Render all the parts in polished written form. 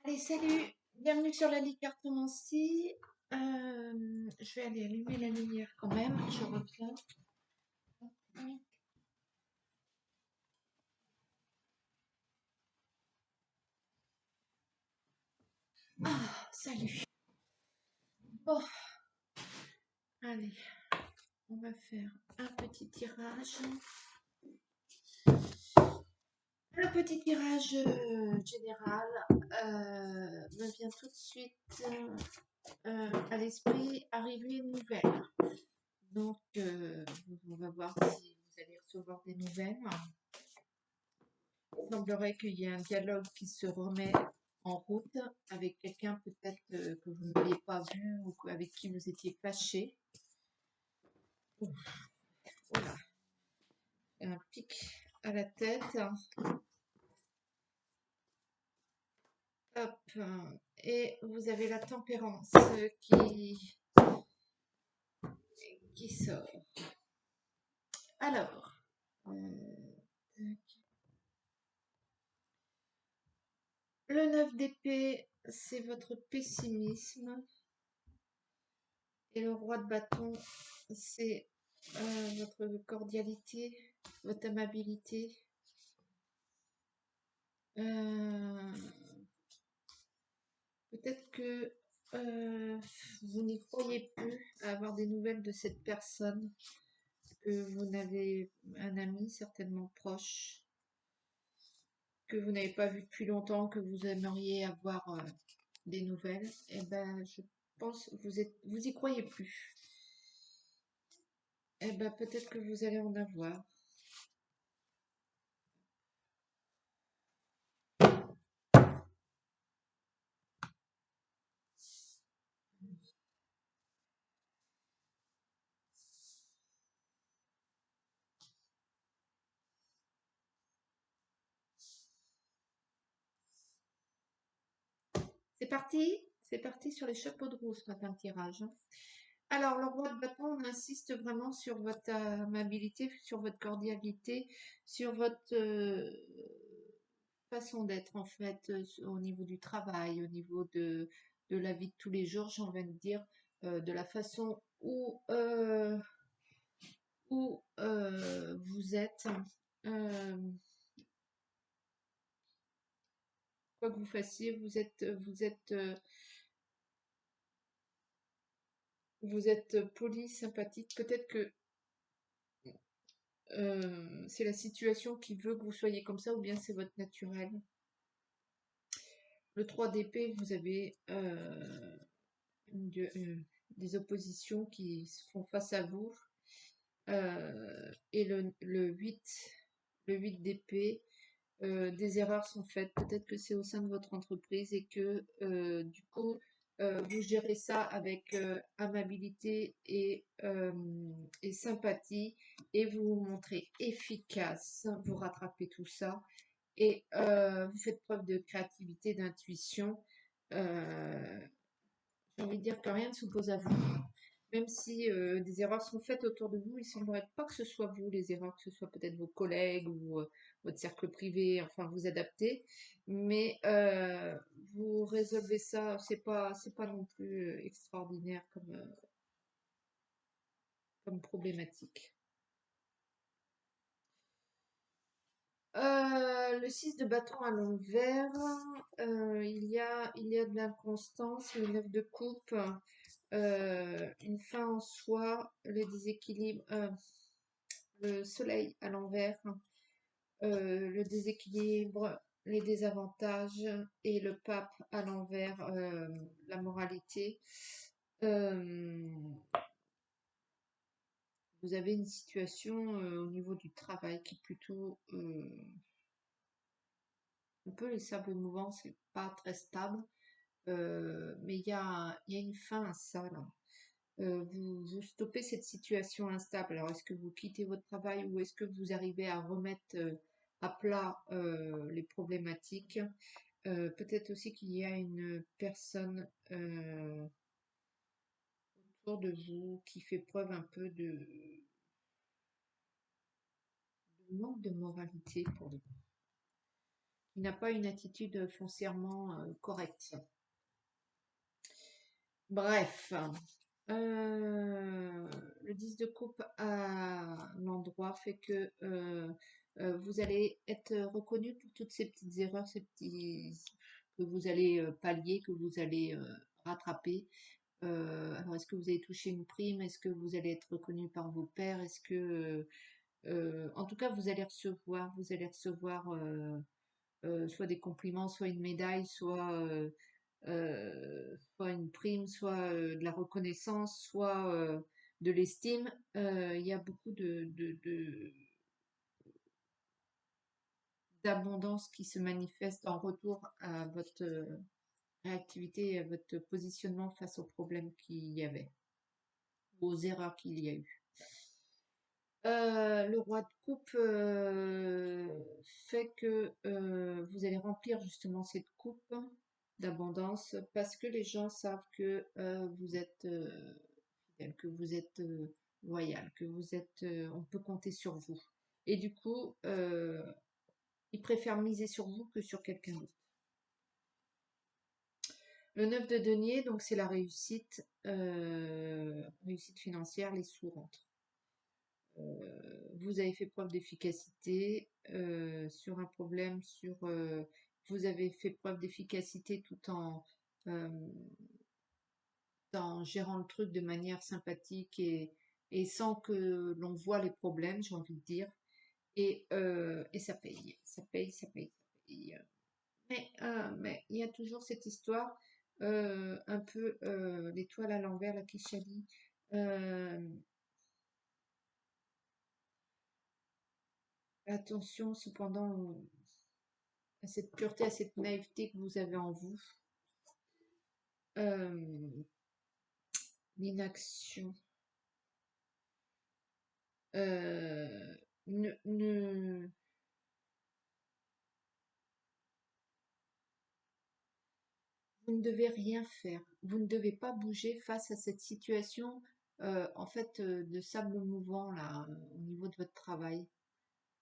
Allez, salut! Bienvenue sur la Licartomancie. Je vais aller allumer la lumière quand même. Je reviens. Ah, salut! Bon, allez, on va faire un petit tirage. Un petit tirage général me vient tout de suite à l'esprit arrivée nouvelle. Donc, on va voir si vous allez recevoir des nouvelles. Il semblerait qu'il y ait un dialogue qui se remet en route avec quelqu'un peut-être que vous n'aviez pas vu ou avec qui vous étiez fâché. Voilà, un pic à la tête. Hop, et vous avez la tempérance qui sort. Alors, le 9 d'épée, c'est votre pessimisme. Et le roi de bâton, c'est votre cordialité, votre amabilité. Peut-être que vous n'y croyez plus à avoir des nouvelles de cette personne, que vous n'avez un ami certainement proche, que vous n'avez pas vu depuis longtemps, que vous aimeriez avoir des nouvelles. Eh ben, je pense que vous y croyez plus. Eh ben, peut-être que vous allez en avoir. C'est parti sur les chapeaux de roue ce matin le tirage. Alors, le roi de bâton, on insiste vraiment sur votre amabilité, sur votre cordialité, sur votre façon d'être en fait au niveau du travail, au niveau de la vie de tous les jours, j'ai envie de dire, de la façon où vous êtes. Euh, Quoi que vous fassiez, vous êtes poli, sympathique. Peut-être que c'est la situation qui veut que vous soyez comme ça, ou bien c'est votre naturel. Le 3 d'épée, vous avez des oppositions qui se font face à vous. Et le 8 d'épée, des erreurs sont faites. Peut-être que c'est au sein de votre entreprise et que du coup, vous gérez ça avec amabilité et sympathie et vous vous montrez efficace, vous rattrapez tout ça et vous faites preuve de créativité, d'intuition. Euh, j'ai envie de dire que rien ne s'oppose à vous. Même si des erreurs sont faites autour de vous, il ne semblerait pas que ce soit vous les erreurs, que ce soit peut-être vos collègues ou votre cercle privé, enfin vous adaptez. Mais vous résolvez ça, c'est pas non plus extraordinaire comme problématique. Le 6 de bâton à l'envers, il y a de l'inconstance, le 9 de coupe, une fin en soi, le déséquilibre, le soleil à l'envers, le déséquilibre, les désavantages et le pape à l'envers, la moralité. Euh, Vous avez une situation au niveau du travail qui est plutôt un peu les sables mouvants, c'est pas très stable, mais il y a une fin à ça là. Vous stoppez cette situation instable. Alors, est-ce que vous quittez votre travail ou est-ce que vous arrivez à remettre à plat les problématiques? Peut-être aussi qu'il y a une personne autour de vous qui fait preuve un peu de manque de moralité pour le coup. Il n'a pas une attitude foncièrement correcte. Bref, le 10 de coupe à l'endroit fait que vous allez être reconnu pour toutes ces petites erreurs, ces petits que vous allez pallier, que vous allez rattraper. Alors, est-ce que vous allez toucher une prime? Est-ce que vous allez être reconnu par vos pairs? Est-ce que, en tout cas, vous allez recevoir soit des compliments, soit une médaille, soit une prime, soit de la reconnaissance, soit de l'estime. Il y a beaucoup d'abondance qui se manifeste en retour à votre réactivité et à votre positionnement face aux problèmes qu'il y avait, aux erreurs qu'il y a eu. Le roi de coupe fait que vous allez remplir justement cette coupe d'abondance parce que les gens savent que vous êtes fidèle, que vous êtes loyal, que vous êtes, on peut compter sur vous. Et du coup, ils préfèrent miser sur vous que sur quelqu'un d'autre. Le 9 de denier, donc c'est la réussite financière, les sous rentrent. Vous avez fait preuve d'efficacité sur un problème, vous avez fait preuve d'efficacité euh, en gérant le truc de manière sympathique et sans que l'on voit les problèmes, j'ai envie de dire. Et ça paye, ça paye, ça paye, ça paye. Mais il y a toujours cette histoire, un peu l'étoile à l'envers, la Kishali. Attention cependant à cette pureté, à cette naïveté que vous avez en vous. Euh, L'inaction. Euh, ne, ne, Vous ne devez rien faire. Vous ne devez pas bouger face à cette situation, en fait, de sable mouvant là, au niveau de votre travail.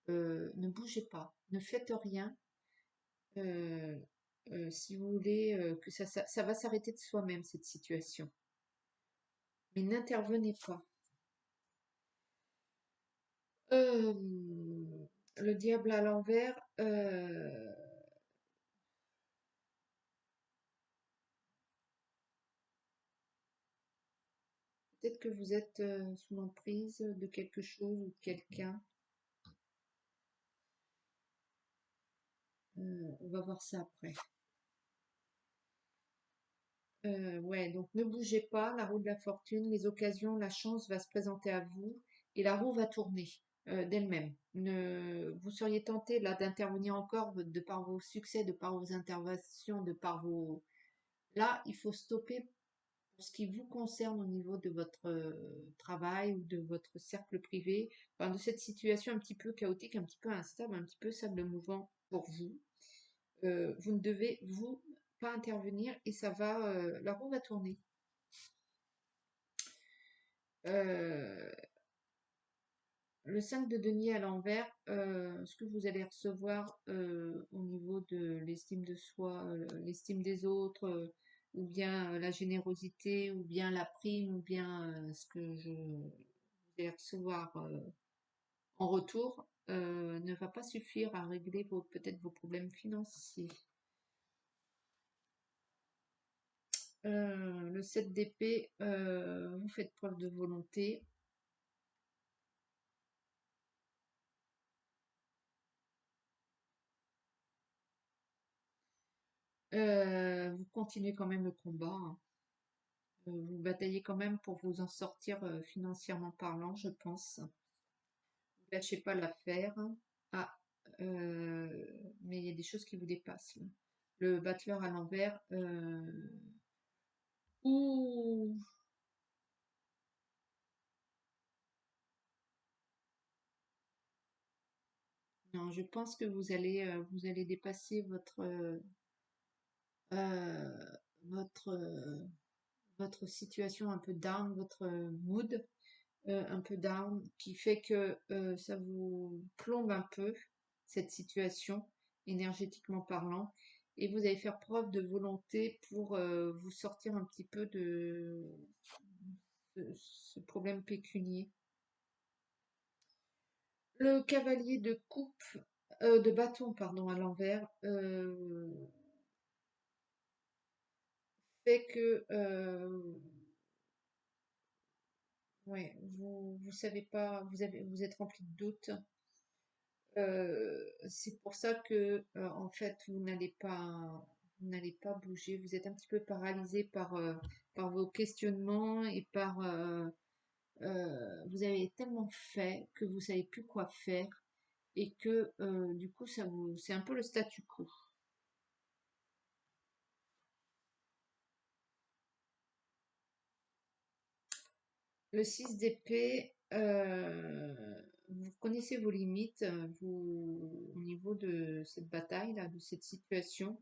Ne bougez pas, ne faites rien. Euh, Si vous voulez que ça va s'arrêter de soi-même cette situation. Mais n'intervenez pas. Euh, le diable à l'envers. Peut-être que vous êtes sous l'emprise de quelque chose ou de quelqu'un. On va voir ça après. Ouais, donc ne bougez pas, la roue de la fortune, les occasions, la chance va se présenter à vous et la roue va tourner d'elle-même. Vous seriez tenté là d'intervenir encore de par vos succès, de par vos interventions, de par vos... Là, il faut stopper pour ce qui vous concerne au niveau de votre travail ou de votre cercle privé, enfin, de cette situation un petit peu chaotique, un petit peu instable, un petit peu sable mouvant pour vous. Vous ne devez, vous, pas intervenir et la roue va tourner. Euh, le 5 de denier à l'envers, ce que vous allez recevoir au niveau de l'estime de soi, l'estime des autres, ou bien la générosité, ou bien la prime, ou bien ce que vous allez recevoir en retour, ne va pas suffire à régler peut-être vos problèmes financiers. Le 7 d'épée, vous faites preuve de volonté. Vous continuez quand même le combat, hein. Vous bataillez quand même pour vous en sortir financièrement parlant, je pense. Vous lâchez pas l'affaire. Ah, mais il y a des choses qui vous dépassent là. Le battleur à l'envers. Ouh, non, je pense que vous allez dépasser euh, votre, votre situation un peu down, votre mood un peu down, qui fait que ça vous plombe un peu, cette situation, énergétiquement parlant, et vous allez faire preuve de volonté pour vous sortir un petit peu de ce problème pécunier. Le cavalier de coupe, de bâton, pardon, à l'envers, fait que ouais, vous savez pas, vous êtes rempli de doutes. C'est pour ça que en fait vous n'allez pas bouger. Vous êtes un petit peu paralysé par vos questionnements et par vous avez tellement fait que vous savez plus quoi faire et que du coup c'est un peu le statu quo. Le 6 d'épée, vous connaissez vos limites, au niveau de cette bataille-là, de cette situation.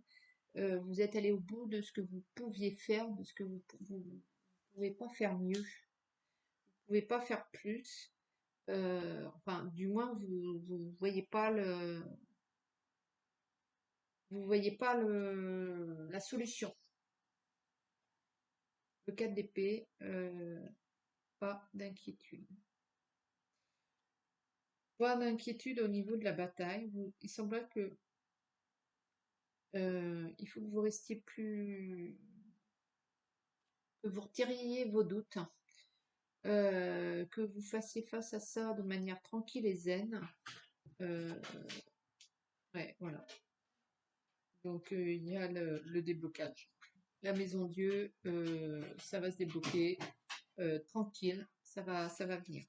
Vous êtes allé au bout de ce que vous pouviez faire, de ce que vous pouvez pas faire mieux, vous pouvez pas faire plus. Enfin, du moins, vous voyez pas la solution. Le 4 d'épée, pas d'inquiétude. Pas d'inquiétude au niveau de la bataille. Il semblerait que il faut que vous restiez que vous retiriez vos doutes, que vous fassiez face à ça de manière tranquille et zen. Euh, ouais, voilà. Donc il y a le déblocage. La maison Dieu, ça va se débloquer, tranquille, ça va venir.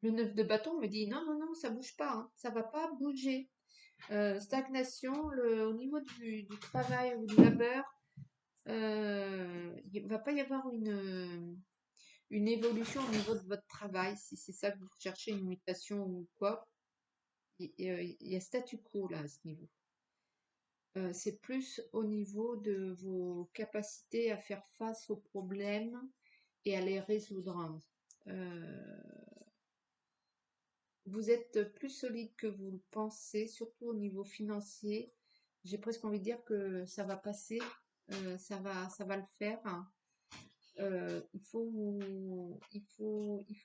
Le 9 de bâton me dit non, non, non, ça bouge pas, hein, ça va pas bouger. Stagnation, au niveau du travail ou du labeur, il va pas y avoir une évolution au niveau de votre travail, si c'est ça que vous cherchez, une mutation ou quoi. Il y a statu quo là à ce niveau. C'est plus au niveau de vos capacités à faire face aux problèmes et à les résoudre. Euh, Vous êtes plus solide que vous le pensez, surtout au niveau financier. J'ai presque envie de dire que ça va passer, ça va le faire. Il faut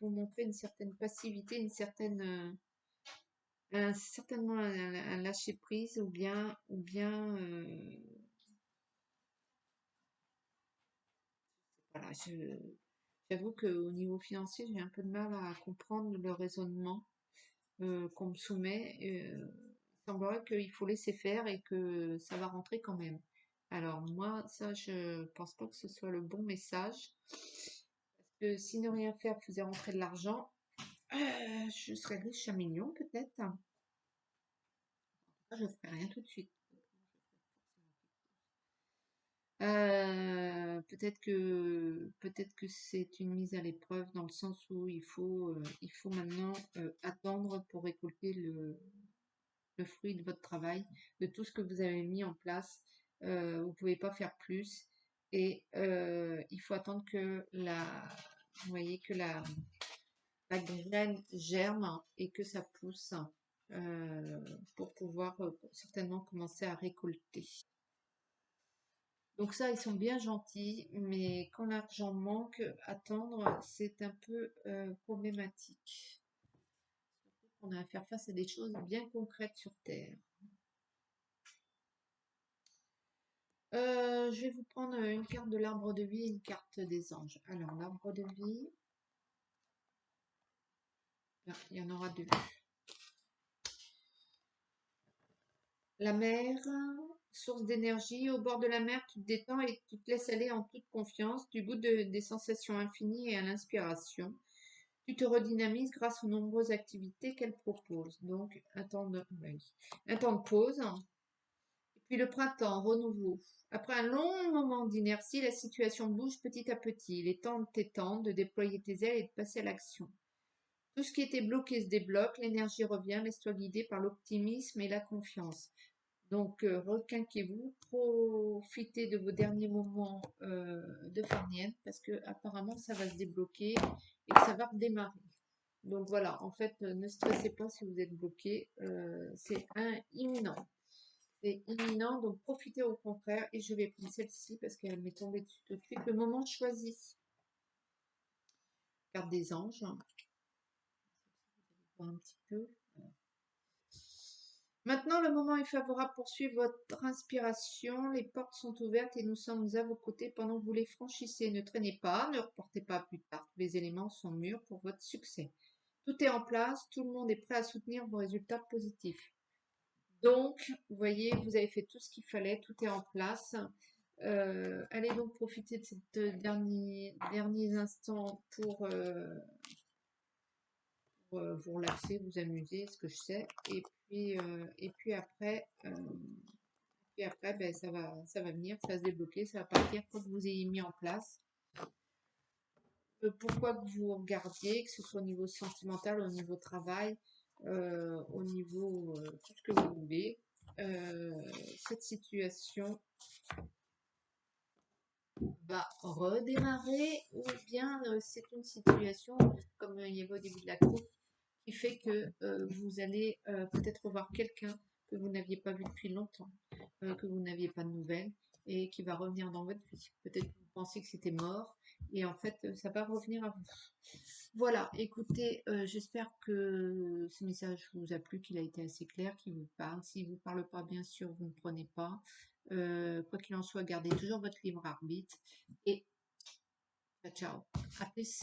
montrer une certaine passivité, certainement un lâcher prise ou bien, voilà, j'avoue qu'au niveau financier, j'ai un peu de mal à comprendre le raisonnement qu'on me soumet. Il semblerait qu'il faut laisser faire et que ça va rentrer quand même. Alors moi, ça, je pense pas que ce soit le bon message. Parce que si ne rien faire faisait rentrer de l'argent, je serais riche à millions peut-être. Je ferai rien tout de suite. Peut-être que c'est une mise à l'épreuve dans le sens où il faut maintenant attendre pour récolter le fruit de votre travail, de tout ce que vous avez mis en place. Vous pouvez pas faire plus et il faut attendre que vous voyez que la graine germe et que ça pousse pour pouvoir certainement commencer à récolter. Donc ça, ils sont bien gentils, mais quand l'argent manque, attendre, c'est un peu problématique. On a à faire face à des choses bien concrètes sur Terre. Je vais vous prendre une carte de l'arbre de vie et une carte des anges. Alors, l'arbre de vie, là, il y en aura deux. La mer, source d'énergie. Au bord de la mer, tu te détends et tu te laisses aller en toute confiance. Tu goûtes des sensations infinies et à l'inspiration. Tu te redynamises grâce aux nombreuses activités qu'elle propose. Donc, un temps de pause. Et puis le printemps, renouveau. Après un long moment d'inertie, la situation bouge petit à petit. Il est temps de t'étendre, de déployer tes ailes et de passer à l'action. Tout ce qui était bloqué se débloque, l'énergie revient, laisse-toi guider par l'optimisme et la confiance. Donc, requinquez-vous, profitez de vos derniers moments de farniente parce que apparemment ça va se débloquer et que ça va redémarrer. Donc voilà, en fait, ne stressez pas si vous êtes bloqué, c'est imminent. C'est imminent, donc profitez au contraire. Et je vais prendre celle-ci parce qu'elle m'est tombée dessus tout de suite. Le moment choisi. Carte des anges. Voir un petit peu. Maintenant, le moment est favorable pour suivre votre inspiration. Les portes sont ouvertes et nous sommes à vos côtés pendant que vous les franchissez. Ne traînez pas, ne reportez pas plus tard. Tous les éléments sont mûrs pour votre succès. Tout est en place, tout le monde est prêt à soutenir vos résultats positifs. Donc, vous voyez, vous avez fait tout ce qu'il fallait, tout est en place. Allez donc profiter de ces derniers instants pour vous relaxer, vous amuser, ce que je sais. Et puis après, ben, ça va venir, ça va se débloquer, ça va partir quand vous ayez mis en place. Pourquoi que vous regardiez, que ce soit au niveau sentimental, au niveau travail, au niveau tout ce que vous voulez. Cette situation va redémarrer ou bien c'est une situation, comme il y avait au début de la course, qui fait que vous allez peut-être revoir quelqu'un que vous n'aviez pas vu depuis longtemps, que vous n'aviez pas de nouvelles et qui va revenir dans votre vie. Peut-être que vous pensiez que c'était mort et en fait ça va revenir à vous. Voilà, écoutez, j'espère que ce message vous a plu, qu'il a été assez clair, qu'il vous parle. S'il ne vous parle pas, bien sûr, vous ne prenez pas. Quoi qu'il en soit, gardez toujours votre libre arbitre et ciao, ciao. À plus.